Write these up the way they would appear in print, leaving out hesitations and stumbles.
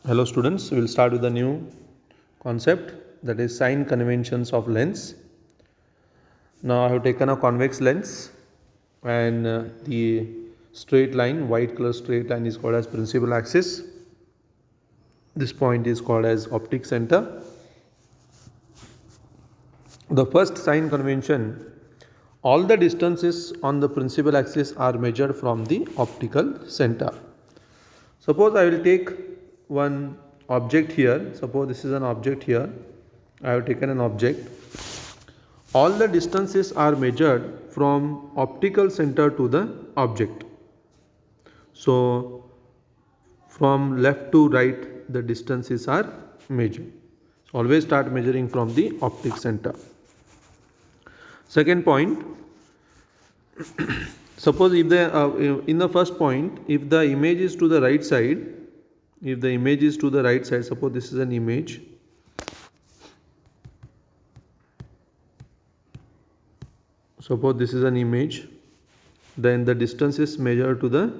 Hello students, we will start with a new concept, that is sign conventions of lens. Now I have taken a convex lens and the straight line, white color straight line is called as principal axis. This point is called as optic center. The first sign convention, all the distances on the principal axis are measured from the optical center. Suppose I will take one object here. Suppose this is an object here. I have taken an object. All the distances are measured from optical center to the object. So from left to right the distances are measured. So always start measuring from the optic center. Second point, suppose if the in the first point, if the image is to the right side, suppose this is an image. Suppose this is an image, then the distance is measured to the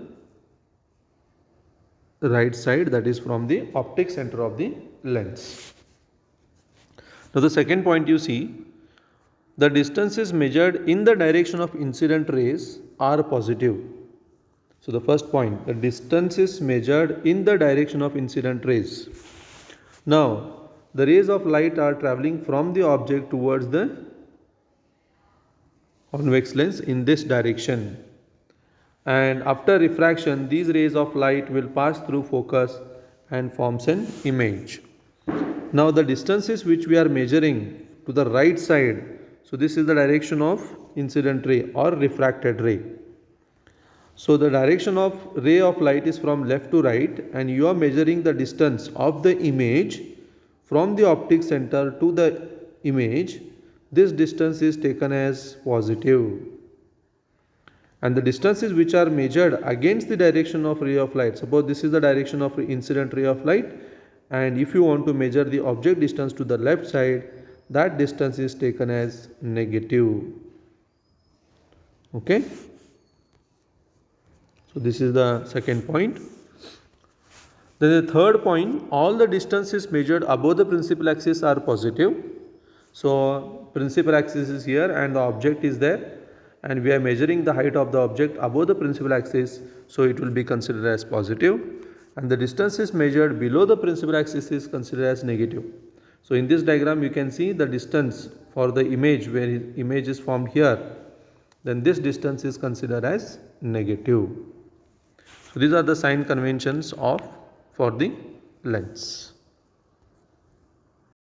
right side, that is from the optic center of the lens. Now the second point, you see, the distances measured in the direction of incident rays are positive. So the first point, the distances measured in the direction of incident rays. Now the rays of light are travelling from the object towards the convex lens in this direction, and after refraction these rays of light will pass through focus and forms an image. Now the distances which we are measuring to the right side, so this is the direction of incident ray or refracted ray. So the direction of ray of light is from left to right, and you are measuring the distance of the image from the optic center to the image. This distance is taken as positive. And the distances which are measured against the direction of ray of light, suppose this is the direction of incident ray of light, and if you want to measure the object distance to the left side, that distance is taken as negative. Okay. So this is the second point. Then the third point, all the distances measured above the principal axis are positive. So principal axis is here and the object is there, and we are measuring the height of the object above the principal axis, so it will be considered as positive, and the distances measured below the principal axis is considered as negative. So in this diagram you can see the distance for the image, where image is formed here, then this distance is considered as negative. So these are the sign conventions for the lens.